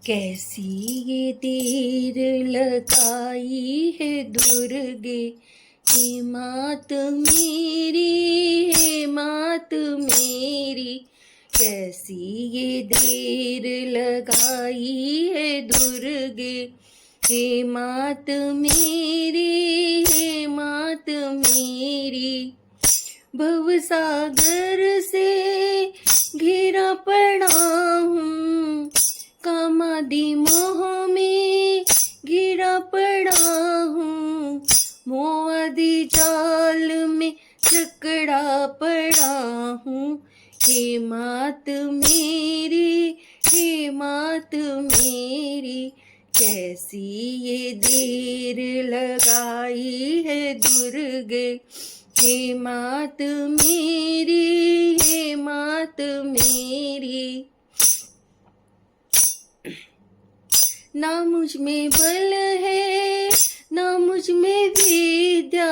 कैसी ये देर लगाई है दुर्गे, हे मात मेरी, हे मात मेरी। कैसी ये देर लगाई है दुर्गे, हे मात मेरी, हे मात मेरी। भवसागर से घिरा पड़ा हूँ, कामादि मोह में घिरा पड़ा हूँ, मोहादि जाल में जकड़ा पड़ा हूँ। हे मात मेरी, हे मात मेरी। कैसी ये देर लगाई है दुर्गे, हे मात मेरी, हे मात मेरी। ना मुझ में बल है, ना मुझ में विद्या,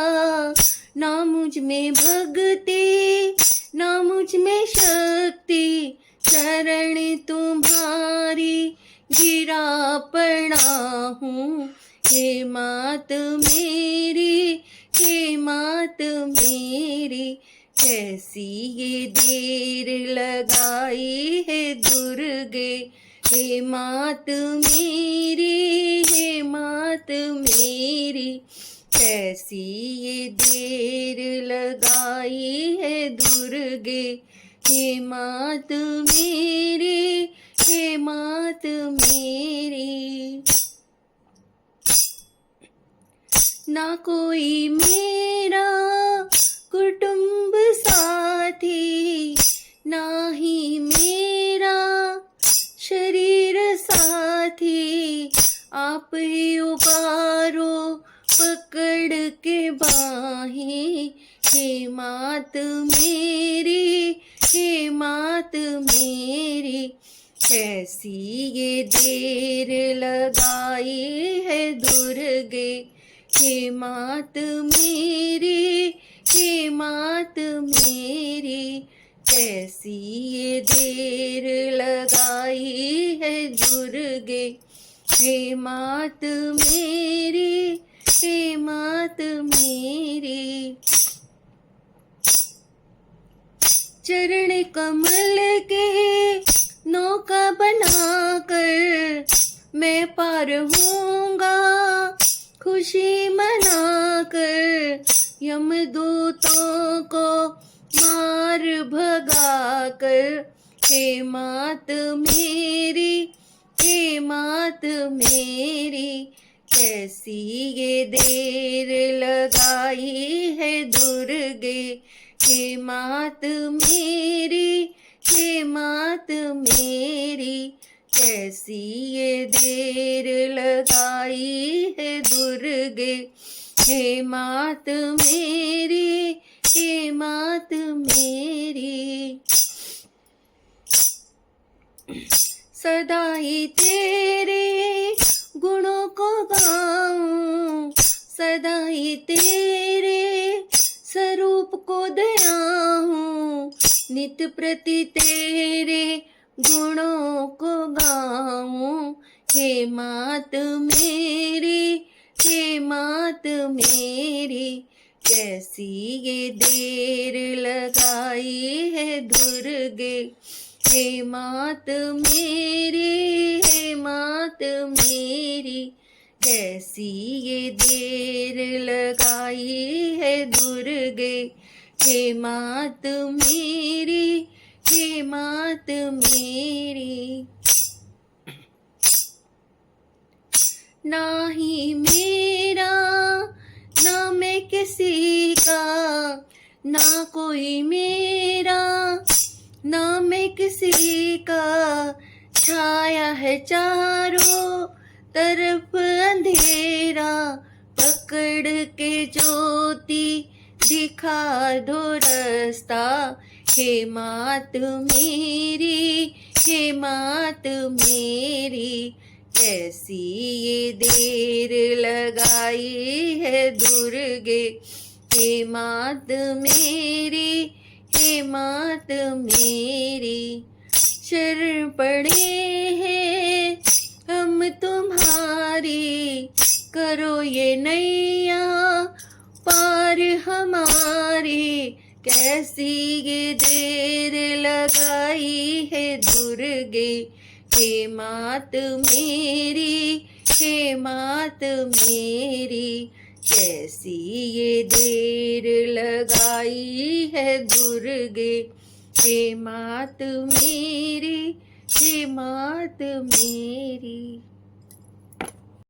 ना मुझ में भक्ति, ना मुझ में शक्ति। चरण तुम्हारी गिरा पड़ा हूँ, हे मात मेरी, हे मात मेरी। कैसी ये देर लगाई है दुर्गे, हे मात मेरी, हे मात मेरी। कैसी ये देर लगाई है दुर्गे, हे मात मेरी, हे मात मेरी। ना कोई मेरा कुटुंब साथी, ना ही मेरा शरीर साथी। आप ही उबारो पकड़ के बाहें, हे मात मेरी, हे मात मेरी। कैसी ये देर लगाई है दुर्गे, हे मात मेरी, हे मात मेरी। कैसी ये देर लगाई है दुर्गे, हे मात मेरी, हे मात मेरी। चरण कमल के नौका बनाकर मैं पार होऊंगा, खुशी मनाकर यमदूतों को मार भगाकर। हे मात मेरी, हे मात मेरी। कैसी ये देर लगाई है दुर्गे, हे मात मेरी, हे मात मेरी। कैसी ये देर लगाई है दुर्गे, हे मात मेरी, हे मात मेरी। सदा ही तेरे गुणों को गाऊं, सदा ही तेरे स्वरूप को दयाऊं। नित प्रति तेरे गुणों को गाऊं, हे मात मेरी, हे मात मेरी। कैसी ये देर लगाई है दुर्गे, हे मात मेरी, हे मात मेरी। कैसी ये देर लगाई है दुर्गे, हे मात मेरी, हे मात मेरी। ना ही मेरा, ना मैं किसी का, ना कोई मेरा, ना मैं किसी का। छाया है चारों तरफ अंधेरा, पकड़ के ज्योति दिखा दो रास्ता। हे मात मेरी, हे मात मेरी। कैसी ये देर लगाई है दुर्गे, हे मात मेरी, हे मात मेरी। शरण पड़े हैं करो ये नैया पार हमारी, कैसी ये देर लगाई है दुर्गे। हे मात मेरी, हे मात मेरी, कैसी ये देर लगाई है दुर्गे। हे मात मेरी, हे मात मेरी।